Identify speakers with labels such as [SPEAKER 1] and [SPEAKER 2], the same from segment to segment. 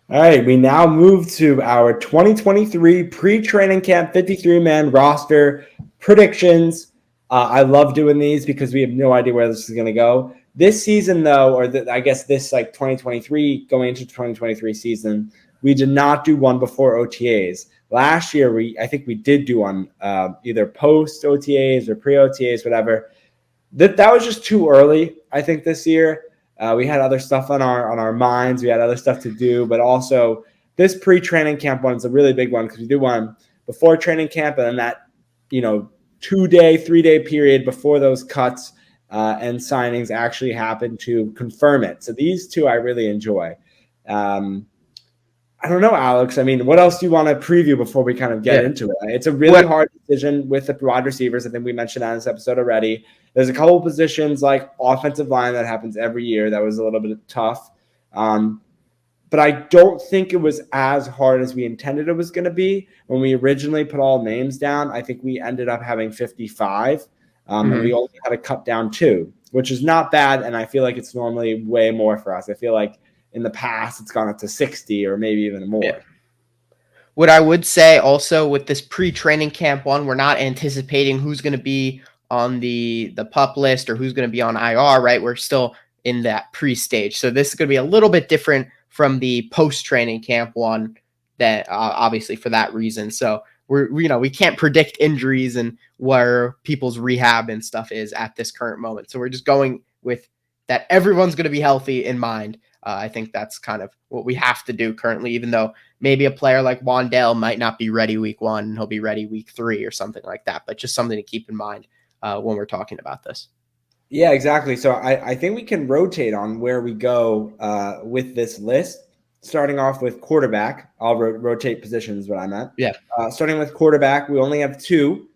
[SPEAKER 1] All right, we now move to our 2023 pre-training camp 53-man roster predictions. I love doing these because we have no idea where this is going to go. This season, though, I guess this 2023 going into 2023 season, we did not do one before OTAs. Last year, I think we did do one either post OTAs or pre OTAs, whatever. That was just too early. I think this year. We had other stuff on our minds. We had other stuff to do, but also this pre-training camp one is a really big one because we do one before training camp and then that 2-day, 3-day period before those cuts and signings actually happen to confirm it. So these two I really enjoy. I don't know, Alex. I mean, what else do you want to preview before we kind of get into it? It's a really hard decision with the wide receivers. I think we mentioned that in this episode already. There's a couple of positions like offensive line that happens every year. That was a little bit tough. But I don't think it was as hard as we intended it was going to be. When we originally put all names down, I think we ended up having 55. And we only had to cut down 2, which is not bad. And I feel like it's normally way more for us. I feel like in the past, it's gone up to 60 or maybe even more.
[SPEAKER 2] Yeah. What I would say also with this pre-training camp one, we're not anticipating who's going to be on the PUP list or who's going to be on IR, right? We're still in that pre-stage. So this is going to be a little bit different from the post-training camp one that obviously for that reason. So we can't predict injuries and where people's rehab and stuff is at this current moment. So we're just going with that everyone's going to be healthy in mind. I think that's kind of what we have to do currently, even though maybe a player like Wan'Dale might not be ready week 1. He'll be ready week 3 or something like that. But just something to keep in mind when we're talking about this.
[SPEAKER 1] Yeah, exactly. So I think we can rotate on where we go with this list. Starting off with quarterback. I'll rotate positions is what I meant.
[SPEAKER 2] Yeah.
[SPEAKER 1] Starting with quarterback, we only have 2.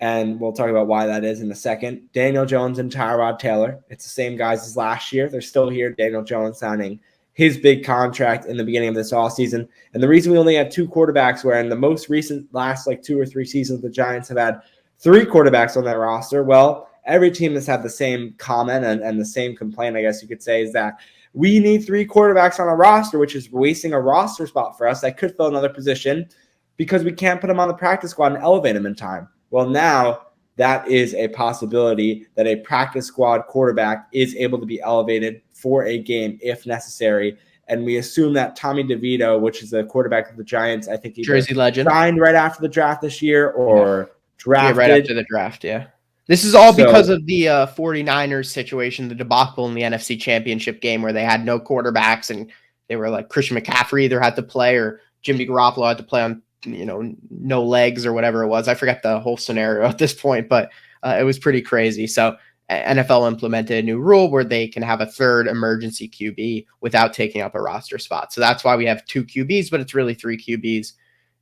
[SPEAKER 1] And we'll talk about why that is in a second. Daniel Jones and Tyrod Taylor. It's the same guys as last year. They're still here. Daniel Jones signing his big contract in the beginning of this offseason. And the reason we only have 2 quarterbacks, where in the most recent last 2 or 3 seasons, the Giants have had 3 quarterbacks on their roster. Well, every team has had the same comment and the same complaint, I guess you could say, is that we need 3 quarterbacks on a roster, which is wasting a roster spot for us that could fill another position because we can't put them on the practice squad and elevate them in time. Well, now that is a possibility that a practice squad quarterback is able to be elevated for a game if necessary. And we assume that Tommy DeVito, which is the quarterback of the Giants, I think he
[SPEAKER 2] Jersey legend,
[SPEAKER 1] signed right after the draft this year or drafted.
[SPEAKER 2] Yeah, right after the draft, yeah. This is all because of the 49ers situation, the debacle in the NFC Championship game where they had no quarterbacks and they were like Christian McCaffrey either had to play or Jimmy Garoppolo had to play on no legs or whatever it was. I forget the whole scenario at this point, but it was pretty crazy. So NFL implemented a new rule where they can have a third emergency QB without taking up a roster spot. So that's why we have 2 QBs, but it's really 3 QBs.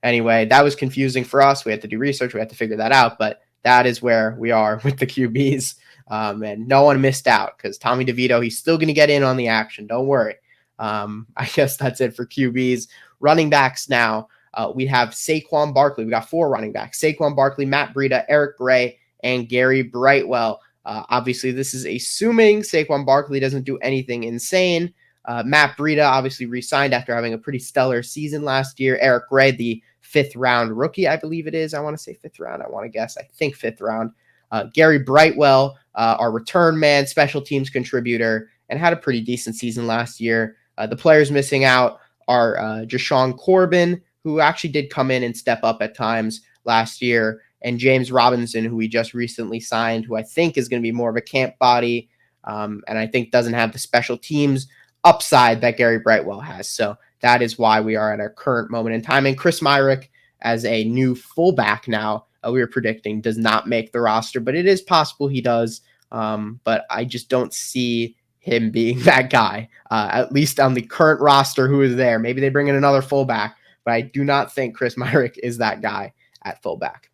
[SPEAKER 2] Anyway, that was confusing for us. We had to do research. We had to figure that out, but that is where we are with the QBs. And no one missed out because Tommy DeVito, he's still going to get in on the action. Don't worry. I guess that's it for QBs. Running backs now. We have Saquon Barkley. We got 4 running backs. Saquon Barkley, Matt Breida, Eric Gray, and Gary Brightwell. Obviously, this is assuming Saquon Barkley doesn't do anything insane. Matt Breida obviously re-signed after having a pretty stellar season last year. Eric Gray, the 5th round rookie, I believe it is. I want to say 5th round. I want to guess. I think 5th round. Gary Brightwell, our return man, special teams contributor, and had a pretty decent season last year. The players missing out are Jashawn Corbin, who actually did come in and step up at times last year, and James Robinson, who we just recently signed, who I think is going to be more of a camp body, and I think doesn't have the special teams upside that Gary Brightwell has. So that is why we are at our current moment in time. And Chris Myrick, as a new fullback now, we were predicting does not make the roster, but it is possible he does. But I just don't see him being that guy, at least on the current roster who is there. Maybe they bring in another fullback, but I do not think Chris Myrick is that guy at fullback.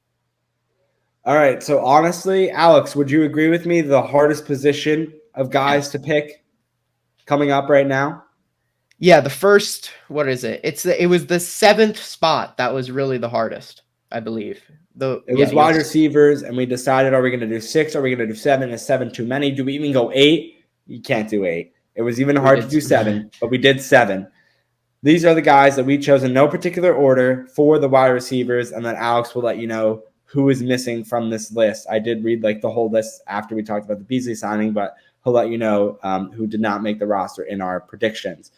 [SPEAKER 1] All right. So honestly, Alex, would you agree with me? The hardest position of guys to pick coming up right now?
[SPEAKER 2] Yeah, the first, what is it? It was the 7th spot that was really the hardest, I believe.
[SPEAKER 1] It was wide receivers, and we decided, are we going to do 6? Are we going to do 7? Is 7 too many? Do we even go 8? You can't do 8. It was even hard to do 7, but we did 7. these are the guys that we chose in no particular order for the wide receivers, and then Alex will let you know who is missing from this list. I did read like the whole list after we talked about the Beasley signing, but he'll let you know who did not make the roster in our predictions.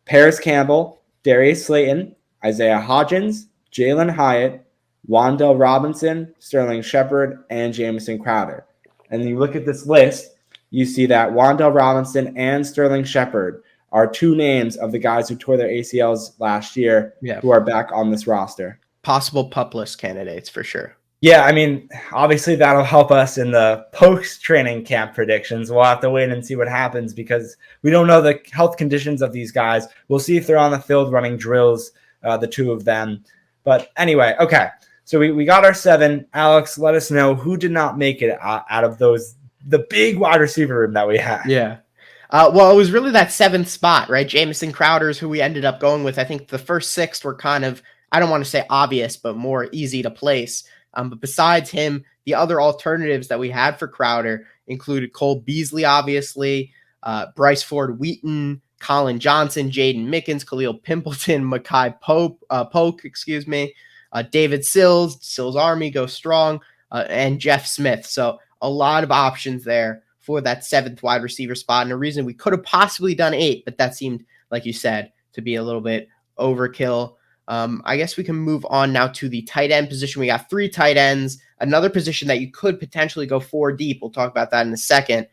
[SPEAKER 1] Paris Campbell, Darius Slayton, Isaiah Hodgins, Jalen Hyatt, Wan'Dale Robinson, Sterling Shepard, and Jamison Crowder. And you look at this list, you see that Wan'Dale Robinson and Sterling Shepard are two names of the guys who tore their ACLs last year who are back on this roster.
[SPEAKER 2] Possible PUP list candidates for sure.
[SPEAKER 3] Yeah, I mean, obviously that'll help us in the post-training camp predictions. We'll have to wait and see what happens because we don't know the health conditions of these guys. We'll see if they're on the field running drills, the two of them. But anyway, okay. So we got our 7. Alex, let us know who did not make it out of the big wide receiver room that we had.
[SPEAKER 2] Yeah. Well, it was really that 7th spot, right? Jamison Crowder is who we ended up going with. I think the first 6 were kind of, I don't want to say obvious, but more easy to place. But besides him, the other alternatives that we had for Crowder included Cole Beasley, obviously, Bryce Ford Wheaton, Colin Johnson, Jaden Mickens, Khalil Pimpleton, Makai Polk, David Sills Army, go strong, and Jeff Smith. So a lot of options there for that 7th wide receiver spot. And a reason we could have possibly done 8, but that seemed, like you said, to be a little bit overkill. I guess we can move on now to the tight end position. We got 3 tight ends, another position that you could potentially go 4 deep. We'll talk about that in a second.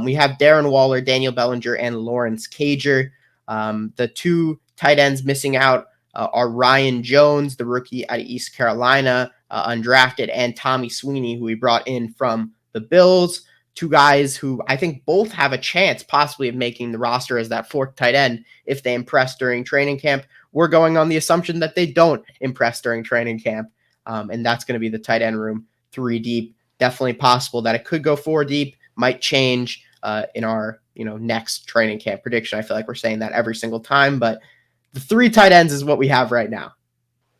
[SPEAKER 2] We have Darren Waller, Daniel Bellinger, and Lawrence Cager. The 2 tight ends missing out are Ryan Jones, the rookie out of East Carolina, undrafted, and Tommy Sweeney, who we brought in from the Bills. 2 guys who I think both have a chance possibly of making the roster as that 4th tight end if they impress during training camp. We're going on the assumption that they don't impress during training camp, and that's going to be the tight end room 3 deep. Definitely possible that it could go 4 deep, might change in our next training camp prediction. I feel like we're saying that every single time, but the 3 tight ends is what we have right now.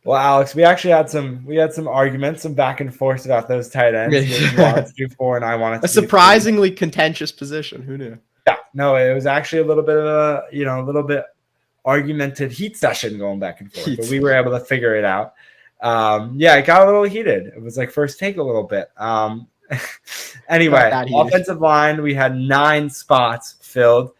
[SPEAKER 3] Well, Alex, we actually had some arguments, some back and forth about those tight ends. You wanted to do 4, and I wanted to
[SPEAKER 2] a surprisingly contentious position. Who knew?
[SPEAKER 3] Yeah, no, it was actually a little bit of a little bit argumented heat session going back and forth, but we were able to figure it out. It got a little heated. It was like first take a little bit. Anyway, offensive line, we had 9 spots filled.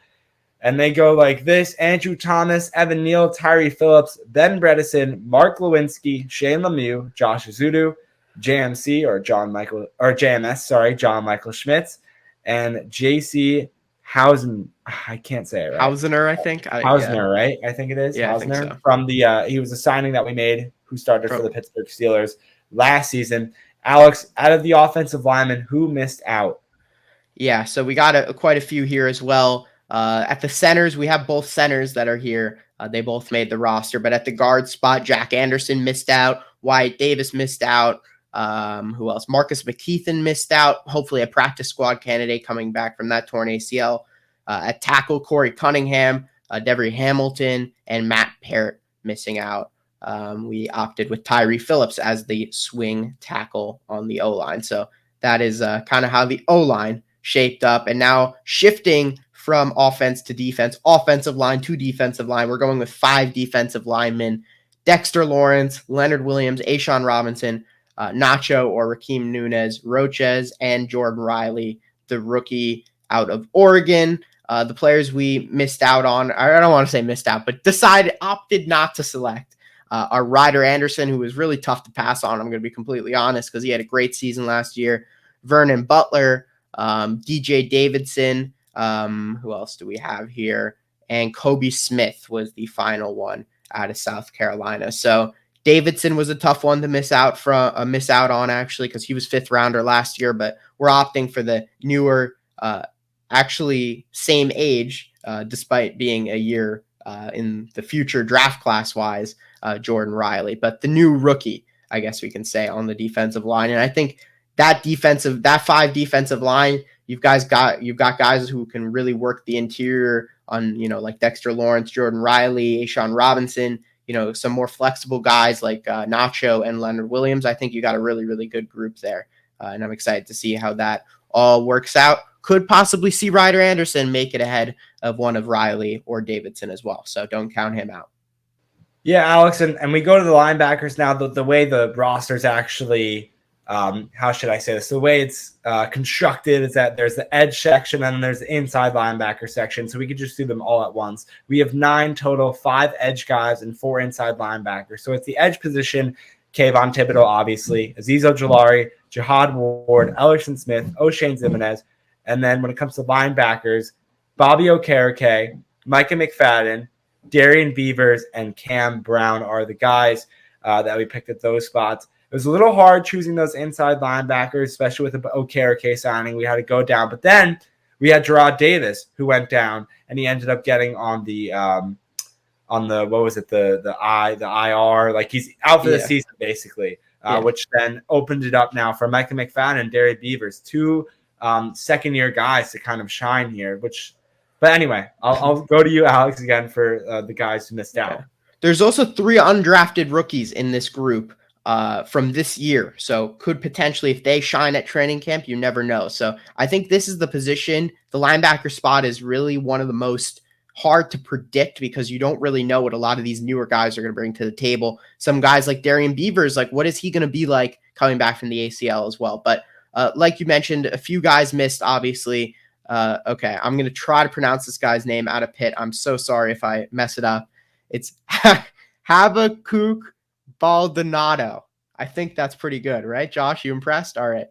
[SPEAKER 3] And they go like this: Andrew Thomas, Evan Neal, Tyree Phillips, Ben Bredesen, Mark Lewinsky, Shane Lemieux, Josh Azudu, John Michael Schmitz, and JC Hausen. I can't say it right.
[SPEAKER 2] Hausener, I think.
[SPEAKER 3] Hausener, right? I think it is.
[SPEAKER 2] Yeah,
[SPEAKER 3] Hausener.
[SPEAKER 2] I think so.
[SPEAKER 3] From he was a signing that we made who started for the Pittsburgh Steelers last season. Alex, out of the offensive linemen, who missed out?
[SPEAKER 2] Yeah, so we got quite a few here as well. At the centers, we have both centers that are here. They both made the roster, but at the guard spot, Jack Anderson missed out. Wyatt Davis missed out. Who else? Marcus McKeithen missed out. Hopefully a practice squad candidate coming back from that torn ACL. At tackle, Corey Cunningham, Devery Hamilton, and Matt Parrott missing out. We opted with Tyree Phillips as the swing tackle on the O-line. So that is kind of how the O-line shaped up. And now shifting from offense to defense, offensive line to defensive line. We're going with 5 defensive linemen: Dexter Lawrence, Leonard Williams, A'Shawn Robinson, Nacho or Raheem Nunez, Roches, and Jordan Riley, the rookie out of Oregon. The players we missed out on, I don't want to say missed out, but opted not to select are Ryder Anderson, who was really tough to pass on. I'm going to be completely honest because he had a great season last year. Vernon Butler, DJ Davidson. Who else do we have here? And Kobe Smith was the final one out of South Carolina. So Davidson was a tough one to miss out on actually, because he was 5th rounder last year, but we're opting for the newer, actually same age, despite being a year in the future draft class wise, Jordan Riley, but the new rookie, I guess we can say, on the defensive line. And I think that 5 defensive line, you've got guys who can really work the interior on, like Dexter Lawrence, Jordan Riley, A'Shawn Robinson, some more flexible guys like Nacho and Leonard Williams. I think you got a really, really good group there. And I'm excited to see how that all works out. Could possibly see Ryder Anderson make it ahead of one of Riley or Davidson as well. So don't count him out.
[SPEAKER 3] Yeah, Alex, and we go to the linebackers now. The way the roster's actually, how should I say this? The way it's constructed is that there's the edge section and then there's the inside linebacker section. So we could just do them all at once. We have 9 total, 5 edge guys and 4 inside linebackers. So it's the edge position, Kayvon Thibodeau, obviously, Azeez Ojulari, Jihad Ward, Ellerson Smith, O'Shane Zimenez. And then when it comes to linebackers, Bobby Okereke, Micah McFadden, Darian Beavers, and Cam Brown are the guys that we picked at those spots. It was a little hard choosing those inside linebackers, especially with the Okereke signing. We had to go down. But then we had Gerard Davis, who went down, and he ended up getting on the what was it, the IR. Like, he's out for the season, basically, which then opened it up now for Micah McFadden and Darian Beavers, 2 second-year guys to kind of shine here, But anyway, I'll go to you, Alex, again for the guys who missed out.
[SPEAKER 2] There's also 3 undrafted rookies in this group from this year. So could potentially, if they shine at training camp, you never know. So I think this is the position. The linebacker spot is really one of the most hard to predict because you don't really know what a lot of these newer guys are going to bring to the table. Some guys like Darian Beavers, like what is he going to be like coming back from the ACL as well? But like you mentioned, a few guys missed, obviously. Okay, I'm going to try to pronounce this guy's name out of Pitt. I'm so sorry if I mess it up. It's Habakkuk Baldonado. I think that's pretty good, right? Josh, you impressed? All right.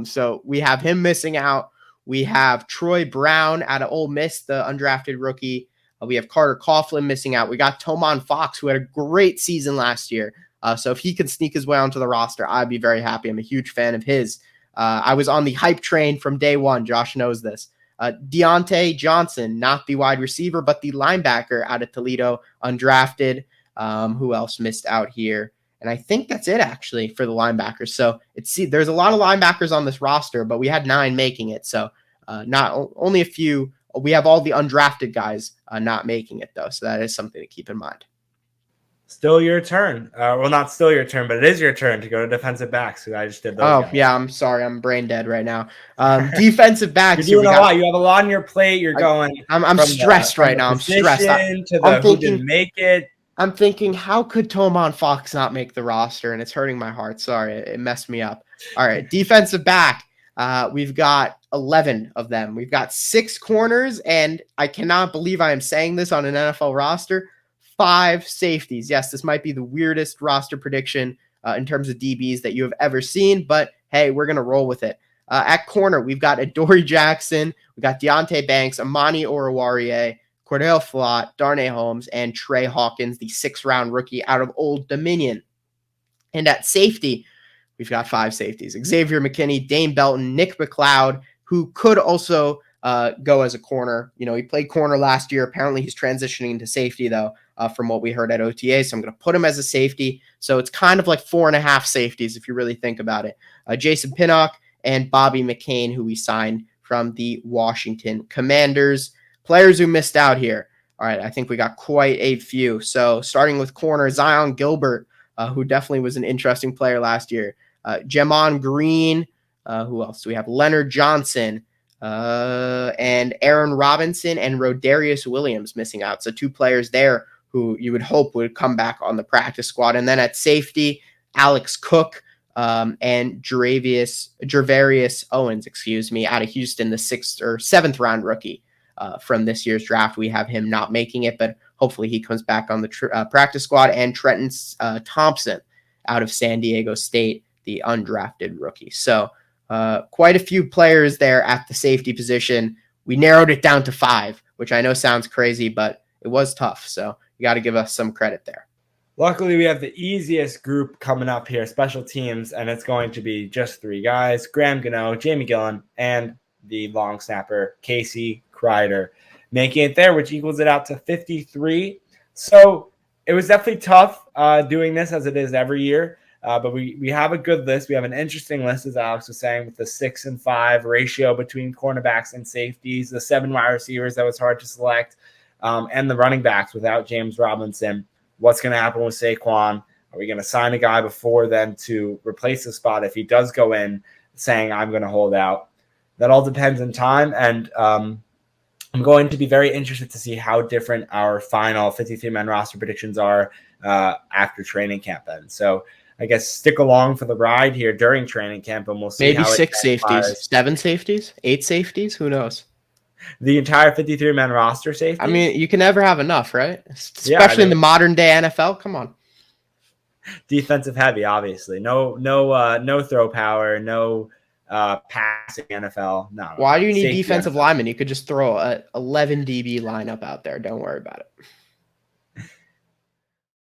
[SPEAKER 2] So we have him missing out. We have Troy Brown out of Ole Miss, the undrafted rookie. We have Carter Coughlin missing out. We got Tomon Fox, who had a great season last year. So if he can sneak his way onto the roster, I'd be very happy. I'm a huge fan of his. I was on the hype train from day one. Josh knows this. Deontay Johnson, not the wide receiver, but the linebacker out of Toledo, undrafted. Who else missed out here? And I think that's it, actually, for the linebackers. So there's a lot of linebackers on this roster, but we had 9 making it. So not only a few. We have all the undrafted guys not making it, though. So that is something to keep in mind.
[SPEAKER 3] Still your turn. Well, not still your turn, but it is your turn to go to defensive backs. I just did those.
[SPEAKER 2] Oh, guys. Yeah. I'm sorry. I'm brain dead right now. Defensive backs.
[SPEAKER 3] You're doing a lot. You have a lot on your plate. You're going.
[SPEAKER 2] I'm stressed right now. I'm stressed.
[SPEAKER 3] Who didn't make it.
[SPEAKER 2] I'm thinking, how could Tomon Fox not make the roster? And it's hurting my heart. Sorry, it messed me up. All right, defensive back. We've got 11 of them. We've got 6 corners, and I cannot believe I am saying this on an NFL roster. 5 safeties. Yes, this might be the weirdest roster prediction in terms of DBs that you have ever seen, but hey, we're going to roll with it. At corner, we've got Adoree Jackson, we've got Deonte Banks, Amani Oruwariye, Cordell Flott, Darnay Holmes, and Trey Hawkins, the 6th-round rookie out of Old Dominion. And at safety, we've got 5 safeties. Xavier McKinney, Dane Belton, Nick McLeod, who could also go as a corner. You know, he played corner last year. Apparently he's transitioning into safety, though, from what we heard at OTA. So I'm going to put him as a safety. So it's kind of like 4.5 safeties if you really think about it. Jason Pinnock and Bobby McCain, who we signed from the Washington Commanders. Players who missed out here. All right, I think we got quite a few. So starting with corner, Zion Gilbert, who definitely was an interesting player last year. Jamon Green. Who else do we have? Leonard Johnson and Aaron Robinson and Rodarius Williams missing out. So 2 players there who you would hope would come back on the practice squad. And then at safety, Alex Cook and Gervarius Owens, out of Houston, the 6th or 7th round rookie. From this year's draft. We have him not making it, but hopefully he comes back on the practice squad. And Trenton Thompson out of San Diego State, the undrafted rookie. So quite a few players there at the safety position. We narrowed it down to 5, which I know sounds crazy, but it was tough. So you got to give us some credit there.
[SPEAKER 3] Luckily, we have the easiest group coming up here, special teams, and it's going to be just 3 guys, Graham Gano, Jamie Gillen, and the long snapper, Casey Kreider, making it there, which equals it out to 53. So it was definitely tough doing this, as it is every year. But we have a good list. We have an interesting list, as Alex was saying, with the 6 and 5 ratio between cornerbacks and safeties, the 7 wide receivers that was hard to select, and the running backs without James Robinson. What's going to happen with Saquon? Are we going to sign a guy before then to replace the spot if he does go in saying, I'm going to hold out? That all depends on time. And I'm going to be very interested to see how different our final 53-man roster predictions are after training camp ends. So I guess stick along for the ride here during training camp, and we'll see
[SPEAKER 2] Maybe
[SPEAKER 3] how
[SPEAKER 2] 6
[SPEAKER 3] it transpires.
[SPEAKER 2] safeties, 7 safeties, 8 safeties. Who knows?
[SPEAKER 3] The entire 53-man roster safety.
[SPEAKER 2] I mean, you can never have enough, right? Especially
[SPEAKER 3] Yeah, I mean,
[SPEAKER 2] in the modern day NFL. Come on.
[SPEAKER 3] defensive heavy, obviously. No throw power, no passing NFL. No.
[SPEAKER 2] Why do you need
[SPEAKER 3] Safety
[SPEAKER 2] defensive
[SPEAKER 3] NFL.
[SPEAKER 2] linemen? You could just throw a 11 DB lineup out there. Don't worry about it.